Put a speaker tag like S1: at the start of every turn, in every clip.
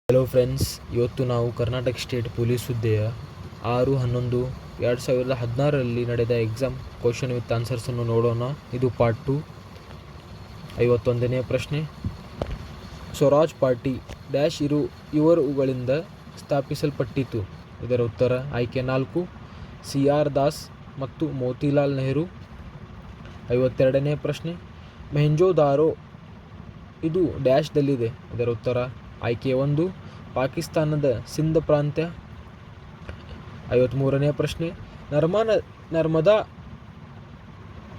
S1: Hello friends, ಇವತ್ತು ನಾವು Karnataka state police ಹುದ್ದೆಯ 6/11/2016 ನಡೆದ ಎಕ್ಸಾಮ್ ಕ್ವಶನ್ ವಿತ್ ಆನ್ಸರ್ಸನ್ನು ನೋಡೋಣ. ಇದು ಪಾರ್ಟ್ 2. 51ನೇ ಪ್ರಶ್ನೆ. ಸ್ವರಾಜ್ ಪಾರ್ಟಿ ಡ್ಯಾಶ್ ಇವರುಗಳಿಂದ ಸ್ಥಾಪಿಸಲ್ಪಟ್ಟಿತು? ಇದರ ಉತ್ತರ ಆಯ್ಕೆ 4, CR ದಾಸ್ ಮತ್ತು ಮೋತಿಲಾಲ್ ನೆಹರು. 52ನೇ ಪ್ರಶ್ನೆ. ಮೊಹೆಂಜೊದಾರೋ ಇದು ಡ್ಯಾಶ್ದಲ್ಲಿದೆ? ಇದರ ಉತ್ತರ ಆಯ್ಕೆ 1, ಪಾಕಿಸ್ತಾನದ ಸಿಂಧ್ ಪ್ರಾಂತ್ಯ. 53ನೇ ಪ್ರಶ್ನೆ. ನರ್ಮದಾ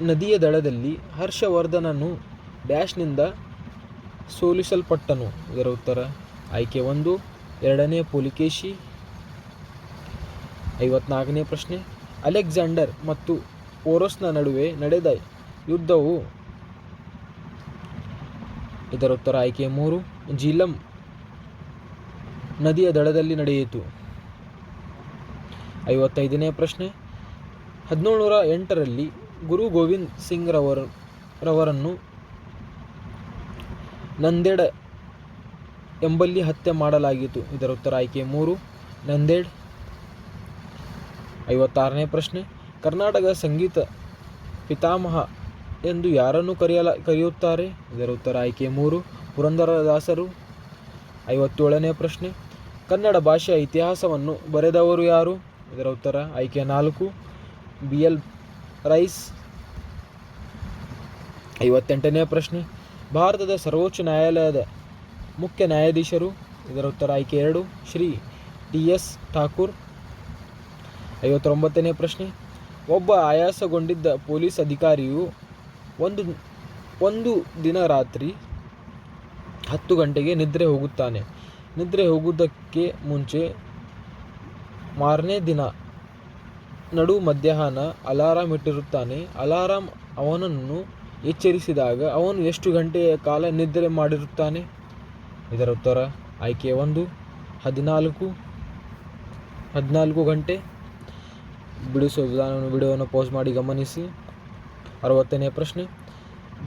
S1: ನದಿಯ ದಡದಲ್ಲಿ ಹರ್ಷವರ್ಧನನು ಡ್ಯಾಶ್ನಿಂದ ಸೋಲಿಸಲ್ಪಟ್ಟನು? ಇದರ ಉತ್ತರ ಆಯ್ಕೆ 1, 2ನೇ ಪುಲಿಕೇಶಿ. 54ನೇ ಪ್ರಶ್ನೆ. ಅಲೆಕ್ಸಾಂಡರ್ ಮತ್ತು ಪೋರಸ್ನ ನಡುವೆ ನಡೆದ ಯುದ್ಧವು? ಇದರ ಉತ್ತರ ಆಯ್ಕೆ 3, ಜೀಲಂ ನದಿಯ ದಡದಲ್ಲಿ ನಡೆಯಿತು. 55ನೇ ಪ್ರಶ್ನೆ. 1708ರಲ್ಲಿ ಗುರು ಗೋವಿಂದ್ ಸಿಂಗ್ ರವರನ್ನು ನಂದೇಡ್ ಎಂಬಲ್ಲಿ ಹತ್ಯೆ ಮಾಡಲಾಗಿತ್ತು? ಇದರ ಉತ್ತರ ಆಯ್ಕೆ 3, ನಂದೇಡ್. 56ನೇ ಪ್ರಶ್ನೆ. ಕರ್ನಾಟಕ ಸಂಗೀತ ಪಿತಾಮಹ ಎಂದು ಯಾರನ್ನು ಕರೆಯುತ್ತಾರೆ? ಇದರ ಉತ್ತರ ಆಯ್ಕೆ 3, ಪುರಂದರದಾಸರು. 57ನೇ ಪ್ರಶ್ನೆ. ಕನ್ನಡ ಭಾಷೆಯ ಇತಿಹಾಸವನ್ನು ಬರೆದವರು ಯಾರು? ಇದರ ಉತ್ತರ ಆಯ್ಕೆ 4, BL ರೈಸ್. 58ನೇ ಪ್ರಶ್ನೆ. ಭಾರತದ ಸರ್ವೋಚ್ಚ ನ್ಯಾಯಾಲಯದ ಮುಖ್ಯ ನ್ಯಾಯಾಧೀಶರು? ಇದರ ಉತ್ತರ ಆಯ್ಕೆ 2, ಶ್ರೀ TS ಠಾಕೂರ್. 59ನೇ ಪ್ರಶ್ನೆ. ಒಬ್ಬ ಆಯಾಸಗೊಂಡಿದ್ದ ಪೊಲೀಸ್ ಅಧಿಕಾರಿಯು ಒಂದು ದಿನ ರಾತ್ರಿ 10 ಗಂಟೆಗೆ ನಿದ್ರೆ ಹೋಗುತ್ತಾನೆ. ನಿದ್ರೆ ಹೋಗುವುದಕ್ಕೆ ಮುಂಚೆ ಮಾರನೇ ದಿನ ನಡು ಮಧ್ಯಾಹ್ನ ಅಲಾರಾಮ್ ಇಟ್ಟಿರುತ್ತಾನೆ. ಅಲಾರಾಮ್ ಅವನನ್ನು ಎಚ್ಚರಿಸಿದಾಗ ಅವನು ಎಷ್ಟು ಗಂಟೆಯ ಕಾಲ ನಿದ್ರೆ ಮಾಡಿರುತ್ತಾನೆ? ಇದರ ಉತ್ತರ ಆಯ್ಕೆ 1, 14 ಗಂಟೆ. ಬಿಡಿಸೋ ವಿಧಾನವನ್ನು ವಿಡಿಯೋವನ್ನು ಪಾಸ್ ಮಾಡಿ ಗಮನಿಸಿ. 60ನೇ ಪ್ರಶ್ನೆ.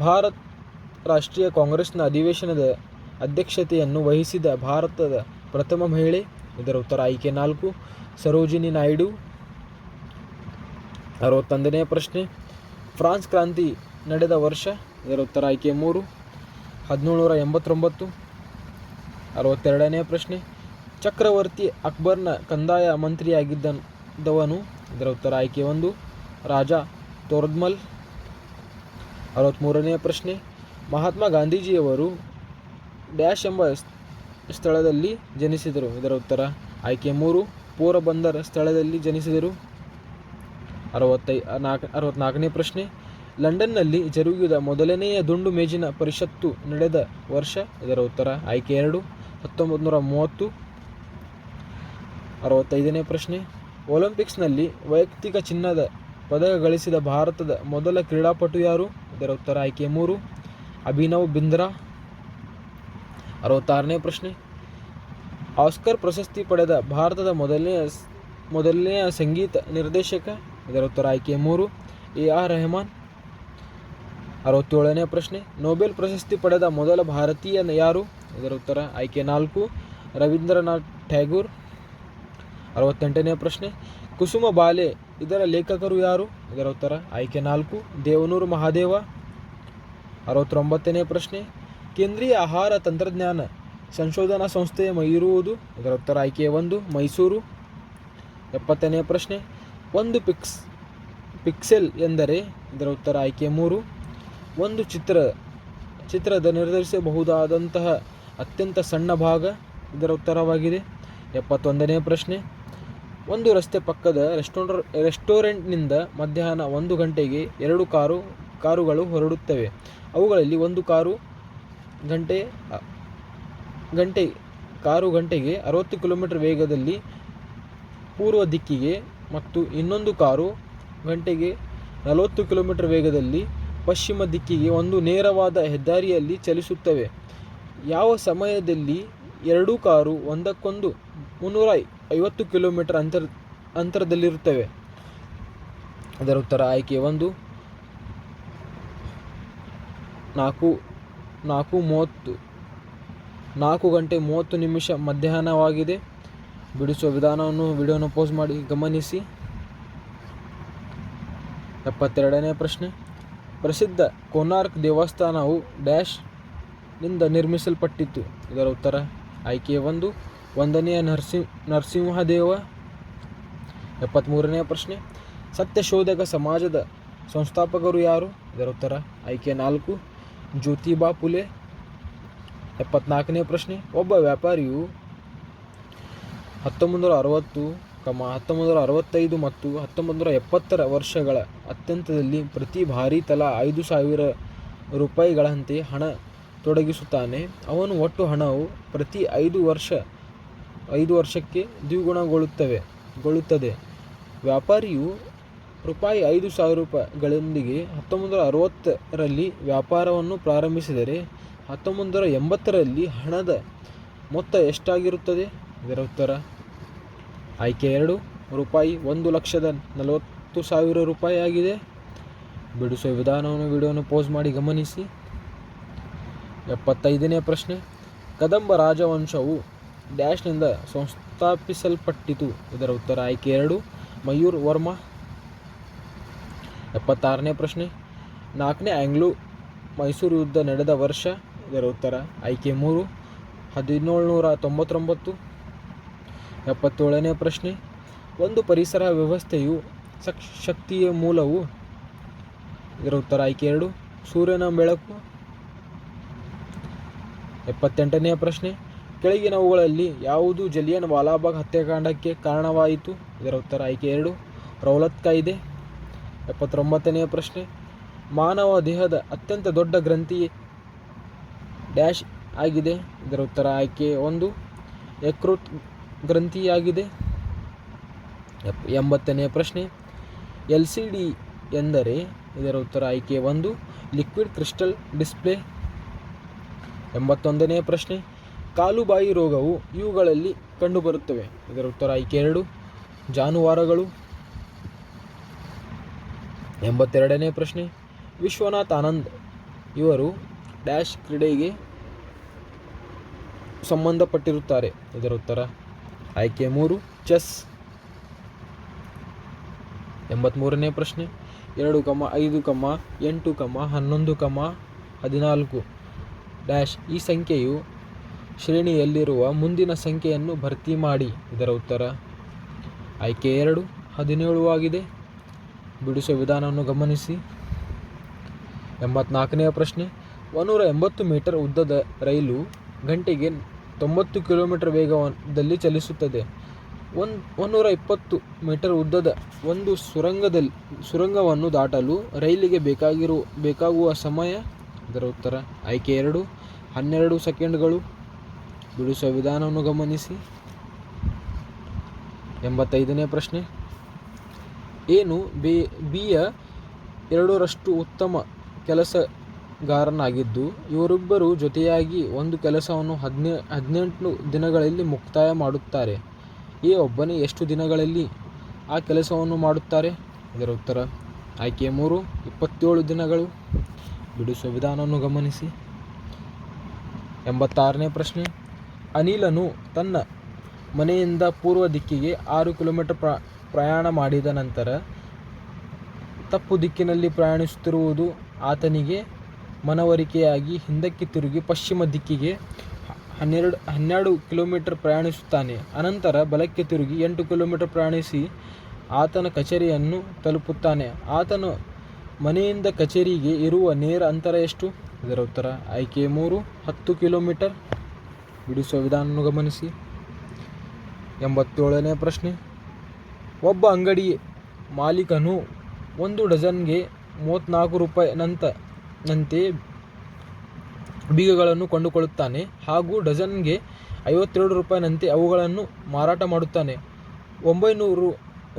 S1: ಭಾರತ ರಾಷ್ಟ್ರೀಯ ಕಾಂಗ್ರೆಸ್ನ ಅಧಿವೇಶನದ ಅಧ್ಯಕ್ಷತೆಯನ್ನು ವಹಿಸಿದ ಭಾರತದ ಪ್ರಥಮ ಮಹಿಳೆ? ಇದರ ಉತ್ತರ ಆಯ್ಕೆ 4, ಸರೋಜಿನಿ ನಾಯ್ಡು. 61ನೇ ಪ್ರಶ್ನೆ. ಫ್ರಾನ್ಸ್ ಕ್ರಾಂತಿ ನಡೆದ ವರ್ಷ? ಇದರ ಉತ್ತರ ಆಯ್ಕೆ 3, 1789. 62ನೇ ಪ್ರಶ್ನೆ. ಚಕ್ರವರ್ತಿ ಅಕ್ಬರ್ನ ಕಂದಾಯ ಮಂತ್ರಿಯಾಗಿದ್ದವನು? ಇದರ ಉತ್ತರ ಆಯ್ಕೆ 1, ರಾಜಾ ತೋರ್ದ್ಮಲ್. 63ನೇ ಪ್ರಶ್ನೆ. ಮಹಾತ್ಮ ಗಾಂಧೀಜಿಯವರು ಡ್ಯಾಶ್ ಎಂಬ ಸ್ಥಳದಲ್ಲಿ ಜನಿಸಿದರು? ಇದರ ಉತ್ತರ ಆಯ್ಕೆ 3, ಪೋರಬಂದರ್ ಸ್ಥಳದಲ್ಲಿ ಜನಿಸಿದರು. 64ನೇ ಪ್ರಶ್ನೆ. ಲಂಡನ್ನಲ್ಲಿ ಜರುಗಿದ ಮೊದಲನೆಯ ದುಂಡು ಮೇಜಿನ ಪರಿಷತ್ತು ನಡೆದ ವರ್ಷ? ಇದರ ಉತ್ತರ ಆಯ್ಕೆ 2, 1930. 65ನೇ ಪ್ರಶ್ನೆ. ಒಲಿಂಪಿಕ್ಸ್ನಲ್ಲಿ ವೈಯಕ್ತಿಕ ಚಿನ್ನದ ಪದಕ ಗಳಿಸಿದ ಭಾರತದ ಮೊದಲ ಕ್ರೀಡಾಪಟು ಯಾರು? ಇದರ ಉತ್ತರ ಆಯ್ಕೆ 3, ಅಭಿನವ್ ಬಿಂದ್ರಾ. 66ನೇ ಪ್ರಶ್ನೆ. ಆಸ್ಕರ್ ಪ್ರಶಸ್ತಿ ಪಡೆದ ಭಾರತದ ಮೊದಲನೆಯ ಸಂಗೀತ ನಿರ್ದೇಶಕ? ಇದರ ಉತ್ತರ ಆಯ್ಕೆ 3, AR ರೆಹಮಾನ್. 67ನೇ ಪ್ರಶ್ನೆ. ನೊಬೆಲ್ ಪ್ರಶಸ್ತಿ ಪಡೆದ ಮೊದಲ ಭಾರತೀಯ ಯಾರು? ಇದರ ಉತ್ತರ ಆಯ್ಕೆ 4, ರವೀಂದ್ರನಾಥ್ ಟ್ಯಾಗೂರ್. 68ನೇ ಪ್ರಶ್ನೆ. ಕುಸುಮ ಬಾಲೆ ಇದರ ಲೇಖಕರು ಯಾರು? ಇದರ ಉತ್ತರ ಆಯ್ಕೆ 4, ದೇವನೂರು ಮಹಾದೇವ. 69ನೇ ಪ್ರಶ್ನೆ. ಕೇಂದ್ರೀಯ ಆಹಾರ ತಂತ್ರಜ್ಞಾನ ಸಂಶೋಧನಾ ಸಂಸ್ಥೆ ಇರುವುದು? ಇದರ ಉತ್ತರ ಆಯ್ಕೆ 1, ಮೈಸೂರು. 70ನೇ ಪ್ರಶ್ನೆ. ಒಂದು ಪಿಕ್ಸೆಲ್ ಎಂದರೆ? ಇದರ ಉತ್ತರ ಆಯ್ಕೆ 3, ಒಂದು ಚಿತ್ರದ ನಿರ್ಧರಿಸಬಹುದಾದಂತಹ ಅತ್ಯಂತ ಸಣ್ಣ ಭಾಗ. ಇದರ ಉತ್ತರವಾಗಿದೆ. 71ನೇ ಪ್ರಶ್ನೆ. ಒಂದು ರಸ್ತೆ ಪಕ್ಕದ ರೆಸ್ಟೋರೆಂಟ್ನಿಂದ ಮಧ್ಯಾಹ್ನ 1 ಗಂಟೆಗೆ 2 ಕಾರುಗಳು ಹೊರಡುತ್ತವೆ. ಅವುಗಳಲ್ಲಿ ಒಂದು ಕಾರು ಗಂಟೆಗೆ 60 ಕಿಲೋಮೀಟರ್ ವೇಗದಲ್ಲಿ ಪೂರ್ವ ದಿಕ್ಕಿಗೆ ಮತ್ತು ಇನ್ನೊಂದು ಕಾರು ಗಂಟೆಗೆ 40 ಕಿಲೋಮೀಟರ್ ವೇಗದಲ್ಲಿ ಪಶ್ಚಿಮ ದಿಕ್ಕಿಗೆ ಒಂದು ನೇರವಾದ ಹೆದ್ದಾರಿಯಲ್ಲಿ ಚಲಿಸುತ್ತವೆ. ಯಾವ ಸಮಯದಲ್ಲಿ ಎರಡೂ ಕಾರು ಒಂದಕ್ಕೊಂದು 350 ಕಿಲೋಮೀಟರ್ ಅಂತರದಲ್ಲಿರುತ್ತವೆ? ಇದರ ಉತ್ತರ ಆಯ್ಕೆ 1, 4:30. 4:30 ಮಧ್ಯಾಹ್ನವಾಗಿದೆ. ಬಿಡಿಸುವ ವಿಧಾನವನ್ನು ವಿಡಿಯೋನ ಪೋಸ್ ಮಾಡಿ ಗಮನಿಸಿ. 72ನೇ ಪ್ರಶ್ನೆ. ಪ್ರಸಿದ್ಧ ಕೋನಾರ್ಕ್ ದೇವಸ್ಥಾನವು ಡ್ಯಾಶ್ ನಿಂದ ನಿರ್ಮಿಸಲ್ಪಟ್ಟಿತು. ಇದರ ಉತ್ತರ ಆಯ್ಕೆ 1 ಒಂದನೆಯ ನರಸಿಂಹದೇವ. 73ನೇ ಪ್ರಶ್ನೆ. ಸತ್ಯಶೋಧಕ ಸಮಾಜದ ಸಂಸ್ಥಾಪಕರು ಯಾರು? ಇದರ ಉತ್ತರ ಆಯ್ಕೆ 4 ಜ್ಯೋತಿಬಾ ಫುಲೆ. 74ನೇ ಪ್ರಶ್ನೆ. ಒಬ್ಬ ವ್ಯಾಪಾರಿಯು 1960, 1965 ಮತ್ತು 1970ರ ವರ್ಷಗಳ ಅತ್ಯಂತದಲ್ಲಿ ಪ್ರತಿ ಬಾರಿ ತಲಾ 5,000 ರೂಪಾಯಿಗಳಂತೆ ಹಣ ತೊಡಗಿಸುತ್ತಾನೆ. ಅವನು ಒಟ್ಟು ಹಣವು ಪ್ರತಿ 5 ವರ್ಷಕ್ಕೆ ದ್ವಿಗುಣಗೊಳ್ಳುತ್ತದೆ. ವ್ಯಾಪಾರಿಯು ರೂಪಾಯಿ 5,000ಗಳೊಂದಿಗೆ 1960ರಲ್ಲಿ ವ್ಯಾಪಾರವನ್ನು ಪ್ರಾರಂಭಿಸಿದರೆ 1980ರಲ್ಲಿ ಹಣದ ಮೊತ್ತ ಎಷ್ಟಾಗಿರುತ್ತದೆ? ಇದರ ಉತ್ತರ ಆಯ್ಕೆ 2 ರೂಪಾಯಿ 1,40,000 ರೂಪಾಯಿ ಆಗಿದೆ. ಬಿಡಿಸುವ ವಿಧಾನವನ್ನು ವಿಡಿಯೋನ ಪೋಸ್ ಮಾಡಿ ಗಮನಿಸಿ. 75ನೇ ಪ್ರಶ್ನೆ. ಕದಂಬ ರಾಜವಂಶವು ಡ್ಯಾಶ್ನಿಂದ ಸಂಸ್ಥಾಪಿಸಲ್ಪಟ್ಟಿತು. ಇದರ ಉತ್ತರ ಆಯ್ಕೆ 2 ಮಯೂರ್ ವರ್ಮ. 76ನೇ ಪ್ರಶ್ನೆ. 4ನೇ ಆಂಗ್ಲೋ ಮೈಸೂರು ಯುದ್ಧ ನಡೆದ ವರ್ಷ? ಇದರ ಉತ್ತರ ಆಯ್ಕೆ 3 1799. 77ನೇ ಪ್ರಶ್ನೆ. ಒಂದು ಪರಿಸರ ವ್ಯವಸ್ಥೆಯು ಶಕ್ತಿಯ ಮೂಲವು? ಇದರ ಉತ್ತರ ಆಯ್ಕೆ 2 ಸೂರ್ಯನ ಬೆಳಕು. 78ನೇ ಪ್ರಶ್ನೆ. ಕೆಳಗಿನವುಗಳಲ್ಲಿ ಯಾವುದು ಜಲಿಯನ್ ವಾಲಾಬಾಗ್ ಹತ್ಯಾಕಾಂಡಕ್ಕೆ ಕಾರಣವಾಯಿತು? ಇದರ ಉತ್ತರ ಆಯ್ಕೆ 2 ರೌಲತ್ ಕಾಯ್ದೆ. 79ನೇ ಪ್ರಶ್ನೆ. ಮಾನವ ದೇಹದ ಅತ್ಯಂತ ದೊಡ್ಡ ಗ್ರಂಥಿ ಡ್ಯಾಶ್ ಆಗಿದೆ? ಇದರ ಉತ್ತರ ಆಯ್ಕೆ 1 ಯಕೃತ್ ಗ್ರಂಥಿಯಾಗಿದೆ. 80ನೇ ಪ್ರಶ್ನೆ. LCD ಎಂದರೆ? ಇದರ ಉತ್ತರ ಆಯ್ಕೆ 1 ಲಿಕ್ವಿಡ್ ಕ್ರಿಸ್ಟಲ್ ಡಿಸ್ಪ್ಲೇ. 81ನೇ ಪ್ರಶ್ನೆ. ಕಾಲುಬಾಯಿ ರೋಗವು ಇವುಗಳಲ್ಲಿ ಕಂಡುಬರುತ್ತವೆ? ಇದರ ಉತ್ತರ ಆಯ್ಕೆ 2 ಜಾನುವಾರುಗಳು. 82ನೇ ಪ್ರಶ್ನೆ. ವಿಶ್ವನಾಥ್ ಆನಂದ್ ಇವರು ಡ್ಯಾಶ್ ಕ್ರೀಡೆಗೆ ಸಂಬಂಧಪಟ್ಟಿರುತ್ತಾರೆ? ಇದರ ಉತ್ತರ ಆಯ್ಕೆ 3 ಚೆಸ್. 83ನೇ ಪ್ರಶ್ನೆ. 2, 5, 8, 11, 14 ಡ್ಯಾಶ್ ಈ ಸಂಖ್ಯೆಯು ಶ್ರೇಣಿಯಲ್ಲಿರುವ ಮುಂದಿನ ಸಂಖ್ಯೆಯನ್ನು ಭರ್ತಿ ಮಾಡಿ. ಇದರ ಉತ್ತರ ಆಯ್ಕೆ 2 17 ಆಗಿದೆ. ಬಿಡಿಸುವ ವಿಧಾನವನ್ನು ಗಮನಿಸಿ. 84ನೇ ಪ್ರಶ್ನೆ. 180 ಮೀಟರ್ ಉದ್ದದ ರೈಲು ಗಂಟೆಗೆ 90 ಕಿಲೋಮೀಟರ್ ವೇಗದಲ್ಲಿ ಚಲಿಸುತ್ತದೆ. 120 ಮೀಟರ್ ಉದ್ದದ ಒಂದು ಸುರಂಗವನ್ನು ದಾಟಲು ರೈಲಿಗೆ ಬೇಕಾಗುವ ಸಮಯ? ಇದರ ಉತ್ತರ ಆಯ್ಕೆ 2 12 ಸೆಕೆಂಡ್ಗಳು. ಬಿಡಿಸುವ ವಿಧಾನವನ್ನು ಗಮನಿಸಿ. 85ನೇ ಪ್ರಶ್ನೆ. ಏನು ಬಿಯ 2ರಷ್ಟು ಉತ್ತಮ ಕೆಲಸಗಾರನಾಗಿದ್ದು ಇವರಿಬ್ಬರು ಜೊತೆಯಾಗಿ ಒಂದು ಕೆಲಸವನ್ನು 18 ದಿನಗಳಲ್ಲಿ ಮುಕ್ತಾಯ ಮಾಡುತ್ತಾರೆ. ಎ ಒಬ್ಬನೇ ಎಷ್ಟು ದಿನಗಳಲ್ಲಿ ಆ ಕೆಲಸವನ್ನು ಮಾಡುತ್ತಾರೆ? ಇದರ ಉತ್ತರ ಆಯ್ಕೆ 3 27 ದಿನಗಳು. ಬಿಡಿಸುವ ವಿಧಾನವನ್ನು ಗಮನಿಸಿ. 86ನೇ ಪ್ರಶ್ನೆ. ಅನಿಲನು ತನ್ನ ಮನೆಯಿಂದ ಪೂರ್ವ ದಿಕ್ಕಿಗೆ 6 ಕಿಲೋಮೀಟರ್ ಪ್ರಯಾಣ ಮಾಡಿದ ನಂತರ ತಪ್ಪು ದಿಕ್ಕಿನಲ್ಲಿ ಪ್ರಯಾಣಿಸುತ್ತಿರುವುದು ಆತನಿಗೆ ಮನವರಿಕೆಯಾಗಿ ಹಿಂದಕ್ಕೆ ತಿರುಗಿ ಪಶ್ಚಿಮ ದಿಕ್ಕಿಗೆ 12 ಕಿಲೋಮೀಟರ್ ಪ್ರಯಾಣಿಸುತ್ತಾನೆ. ಅನಂತರ ಬಲಕ್ಕೆ ತಿರುಗಿ 8 ಕಿಲೋಮೀಟರ್ ಪ್ರಯಾಣಿಸಿ ಆತನ ಕಚೇರಿಯನ್ನು ತಲುಪುತ್ತಾನೆ. ಆತನ ಮನೆಯಿಂದ ಕಚೇರಿಗೆ ಇರುವ ನೇರ ಅಂತರ ಎಷ್ಟು? ಇದರ ಉತ್ತರ ಆಯ್ಕೆ 3 10 ಕಿಲೋಮೀಟರ್. ಬಿಡಿಸುವ ವಿಧಾನವನ್ನು ಗಮನಿಸಿ. 87ನೇ ಪ್ರಶ್ನೆ. ಒಬ್ಬ ಅಂಗಡಿ ಮಾಲೀಕನು 1 ಡಜನ್ಗೆ 34 ರೂಪಾಯಿ ನಂತೆ ಬೀಗಗಳನ್ನು ಕೊಂಡುಕೊಳ್ಳುತ್ತಾನೆ ಹಾಗೂ ಡಜನ್ಗೆ 52 ರೂಪಾಯಿನಂತೆ ಅವುಗಳನ್ನು ಮಾರಾಟ ಮಾಡುತ್ತಾನೆ. 900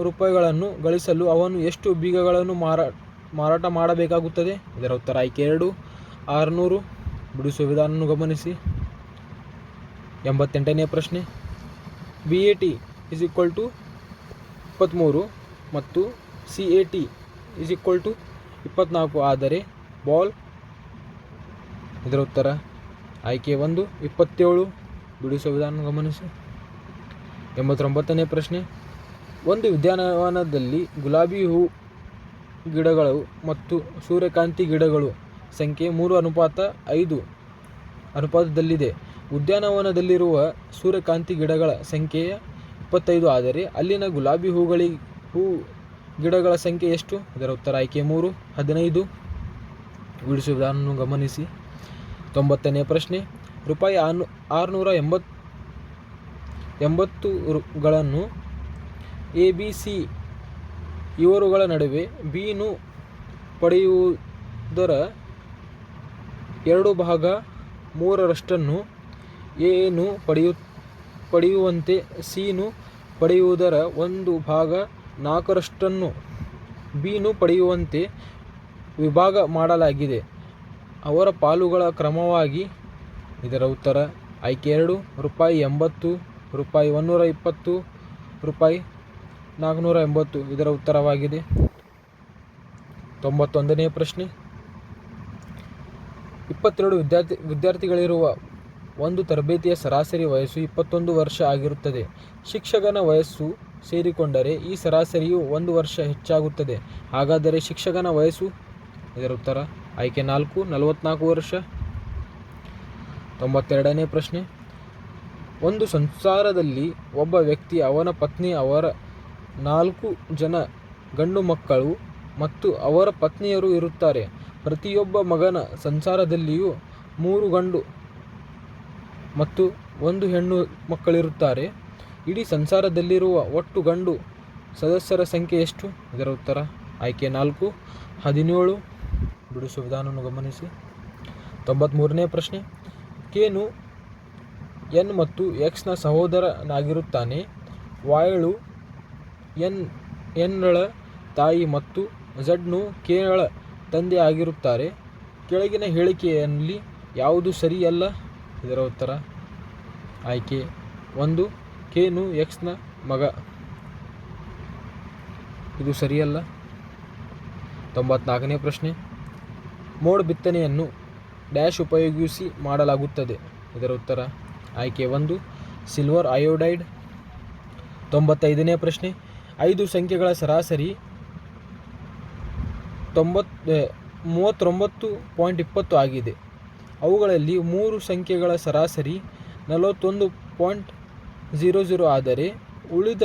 S1: ರೂಪಾಯಿಗಳನ್ನು ಗಳಿಸಲು ಅವನು ಎಷ್ಟು ಬೀಗಗಳನ್ನು ಮಾರಾಟ ಮಾಡಬೇಕಾಗುತ್ತದೆ? ಇದರ ಉತ್ತರ ಆಯ್ಕೆ 2 600. ಬಿಡಿಸುವ ವಿಧಾನವನ್ನು ಗಮನಿಸಿ. 88ನೇ ಪ್ರಶ್ನೆ. BAT = 23 ಮತ್ತು CAT = 24 ಆದರೆ ಬಾಲ್? ಇದರ ಉತ್ತರ ಆಯ್ಕೆ 1 27. ಬಿಡಿಸುವ ವಿಧಾನ ಗಮನಿಸಿ. 89ನೇ ಪ್ರಶ್ನೆ. ಒಂದು ಉದ್ಯಾನವನದಲ್ಲಿ ಗುಲಾಬಿ ಹೂ ಗಿಡಗಳು ಮತ್ತು ಸೂರ್ಯಕಾಂತಿ ಗಿಡಗಳು ಸಂಖ್ಯೆ 3:5 ಅನುಪಾತದಲ್ಲಿದೆ. ಉದ್ಯಾನವನದಲ್ಲಿರುವ ಸೂರ್ಯಕಾಂತಿ ಗಿಡಗಳ ಸಂಖ್ಯೆ 25 ಆದರೆ ಅಲ್ಲಿನ ಗುಲಾಬಿ ಹೂ ಗಿಡಗಳ ಸಂಖ್ಯೆ ಎಷ್ಟು? ಇದರ ಉತ್ತರ ಆಯ್ಕೆ 3 15. ಬಿಡಿಸುವ ವಿಧಾನವನ್ನು ಗಮನಿಸಿ. 90ನೇ ಪ್ರಶ್ನೆ. ರೂಪಾಯಿ 680ಗಳನ್ನು ABC ಇವರುಗಳ ನಡುವೆ ಬಿನು ಪಡೆಯುವುದರ 2/3 ಎನು ಪಡೆಯುವಂತೆ ಸಿನು ಪಡೆಯುವುದರ 1/4 ಬಿನು ಪಡೆಯುವಂತೆ ವಿಭಾಗ ಮಾಡಲಾಗಿದೆ. ಅವರ ಪಾಲುಗಳ ಕ್ರಮವಾಗಿ. ಇದರ ಉತ್ತರ ಆಯ್ಕೆ 2 ರೂಪಾಯಿ 80, ರೂಪಾಯಿ 120, ರೂಪಾಯಿ 480. ಇದರ ಉತ್ತರವಾಗಿದೆ. 91ನೇ ಪ್ರಶ್ನೆ. 22 ವಿದ್ಯಾರ್ಥಿಗಳಿರುವ ಒಂದು ತರಬೇತಿಯ ಸರಾಸರಿ ವಯಸ್ಸು 21 ವರ್ಷ ಆಗಿರುತ್ತದೆ. ಶಿಕ್ಷಕನ ವಯಸ್ಸು ಸೇರಿಕೊಂಡರೆ ಈ ಸರಾಸರಿಯು 1 ವರ್ಷ ಹೆಚ್ಚಾಗುತ್ತದೆ. ಹಾಗಾದರೆ ಶಿಕ್ಷಕನ ವಯಸ್ಸು? ಇದರ ಉತ್ತರ ಆಯ್ಕೆ 4 44 ವರ್ಷ. 92ನೇ ಪ್ರಶ್ನೆ. ಒಂದು ಸಂಸಾರದಲ್ಲಿ ಒಬ್ಬ ವ್ಯಕ್ತಿ, ಅವನ ಪತ್ನಿ, ಅವರ 4 ಜನ ಗಂಡು ಮಕ್ಕಳು ಮತ್ತು ಅವರ ಪತ್ನಿಯರು ಇರುತ್ತಾರೆ. ಪ್ರತಿಯೊಬ್ಬ ಮಗನ ಸಂಸಾರದಲ್ಲಿಯೂ 3 ಗಂಡು ಮತ್ತು 1 ಹೆಣ್ಣು ಮಕ್ಕಳಿರುತ್ತಾರೆ. ಇಡೀ ಸಂಸಾರದಲ್ಲಿರುವ ಒಟ್ಟು ಗಂಡು ಸದಸ್ಯರ ಸಂಖ್ಯೆ ಎಷ್ಟು? ಇದರ ಉತ್ತರ ಆಯ್ಕೆ 4 17. ಬಿಡಿಸುವ ವಿಧಾನವನ್ನು ಗಮನಿಸಿ. 93ನೇ ಪ್ರಶ್ನೆ. ಕೇನು ಎನ್ ಮತ್ತು ಎಕ್ಸ್ನ ಸಹೋದರನಾಗಿರುತ್ತಾನೆ. ವಾಯಳು ಎನ್ಳ ತಾಯಿ ಮತ್ತು ಝಡ್ನು ಕೇಳ ತಂದೆ ಆಗಿರುತ್ತಾರೆ. ಕೆಳಗಿನ ಹೇಳಿಕೆಯಲ್ಲಿ ಯಾವುದು ಸರಿಯಲ್ಲ? ಇದರ ಉತ್ತರ ಆಯ್ಕೆ 1 ಕೇನು ಎಕ್ಸ್ನ ಮಗ. ಇದು ಸರಿಯಲ್ಲ. 94ನೇ ಪ್ರಶ್ನೆ. ಮೋಡ್ ಬಿತ್ತನೆಯನ್ನು ಡ್ಯಾಶ್ ಉಪಯೋಗಿಸಿ ಮಾಡಲಾಗುತ್ತದೆ. ಇದರ ಉತ್ತರ ಆಯ್ಕೆ 1 ಸಿಲ್ವರ್ ಅಯೋಡೈಡ್. 95ನೇ ಪ್ರಶ್ನೆ. 5 ಸಂಖ್ಯೆಗಳ ಸರಾಸರಿ 39.20 ಆಗಿದೆ. ಅವುಗಳಲ್ಲಿ 3 ಸಂಖ್ಯೆಗಳ ಸರಾಸರಿ 41.00 ಆದರೆ ಉಳಿದ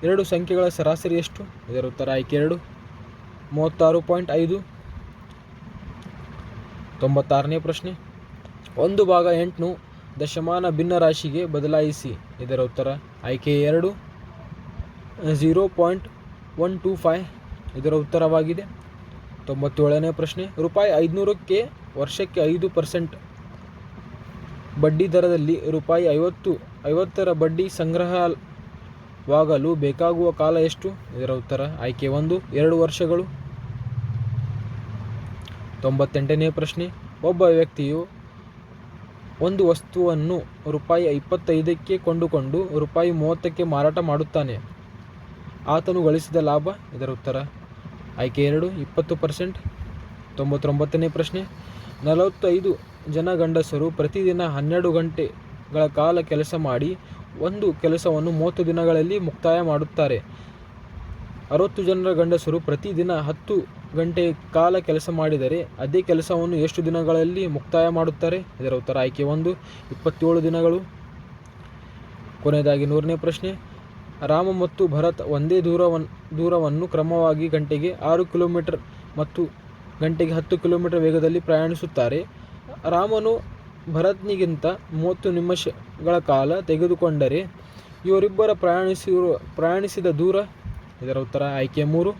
S1: 2 ಸಂಖ್ಯೆಗಳ ಸರಾಸರಿ ಎಷ್ಟು? ಇದರ ಉತ್ತರ ಆಯ್ಕೆ 2 36.5. 96ನೇ ಪ್ರಶ್ನೆ. 1/8 ದಶಮಾನ ಭಿನ್ನರಾಶಿಗೆ ಬದಲಾಯಿಸಿ. ಇದರ ಉತ್ತರ ಆಯ್ಕೆ 2 0.125. ಇದರ ಉತ್ತರವಾಗಿದೆ. 97ನೇ ಪ್ರಶ್ನೆ. ರೂಪಾಯಿ 500ಕ್ಕೆ ವರ್ಷಕ್ಕೆ 5% ಬಡ್ಡಿ ದರದಲ್ಲಿ ರೂಪಾಯಿ 50ರ ಬಡ್ಡಿ ಸಂಗ್ರಹವಾಗಲು ಬೇಕಾಗುವ ಕಾಲ ಎಷ್ಟು? ಇದರ ಉತ್ತರ ಆಯ್ಕೆ 1 2 ವರ್ಷಗಳು. 98ನೇ ಪ್ರಶ್ನೆ. ಒಬ್ಬ ವ್ಯಕ್ತಿಯು ಒಂದು ವಸ್ತುವನ್ನು ರೂಪಾಯಿ 25ಕ್ಕೆ ಕೊಂಡುಕೊಂಡು ರೂಪಾಯಿ 30ಕ್ಕೆ ಮಾರಾಟ ಮಾಡುತ್ತಾನೆ. ಆತನು ಗಳಿಸಿದ ಲಾಭ? ಇದರ ಉತ್ತರ ಆಯ್ಕೆ 2 20%. 99ನೇ ಪ್ರಶ್ನೆ. 45 ಜನ ಗಂಡಸರು ಪ್ರತಿದಿನ 12 ಗಂಟೆಗಳ ಕಾಲ ಕೆಲಸ ಮಾಡಿ ಒಂದು ಕೆಲಸವನ್ನು 30 ದಿನಗಳಲ್ಲಿ ಮುಕ್ತಾಯ ಮಾಡುತ್ತಾರೆ. 60 ಜನರ ಗಂಡಸರು ಪ್ರತಿದಿನ 10 ಗಂಟೆ ಕಾಲ ಕೆಲಸ ಮಾಡಿದರೆ ಅದೇ ಕೆಲಸವನ್ನು ಎಷ್ಟು ದಿನಗಳಲ್ಲಿ ಮುಕ್ತಾಯ ಮಾಡುತ್ತಾರೆ? ಇದರ ಉತ್ತರ ಆಯ್ಕೆ 1 27 ದಿನಗಳು. ಕೊನೆಯದಾಗಿ 100ನೇ ಪ್ರಶ್ನೆ. ರಾಮ ಮತ್ತು ಭರತ್ ಒಂದೇ ದೂರವನ್ನು ಕ್ರಮವಾಗಿ ಗಂಟೆಗೆ 6 ಕಿಲೋಮೀಟರ್ ಮತ್ತು ಗಂಟೆಗೆ 10 ಕಿಲೋಮೀಟರ್ ವೇಗದಲ್ಲಿ ಪ್ರಯಾಣಿಸುತ್ತಾರೆ. ರಾಮನು ಭರತ್ನಿಗಿಂತ 30 ನಿಮಿಷಗಳ ಕಾಲ ತೆಗೆದುಕೊಂಡರೆ ಇವರಿಬ್ಬರ ಪ್ರಯಾಣಿಸಿದ ದೂರ? ಇದರ ಉತ್ತರ ಆಯ್ಕೆ 3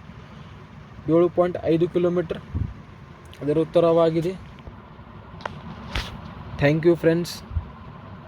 S1: 7.5 ಕಿಲೋಮೀಟರ್. ಇದರ ಉತ್ತರವಾಗಿದೆ. Thank you friends.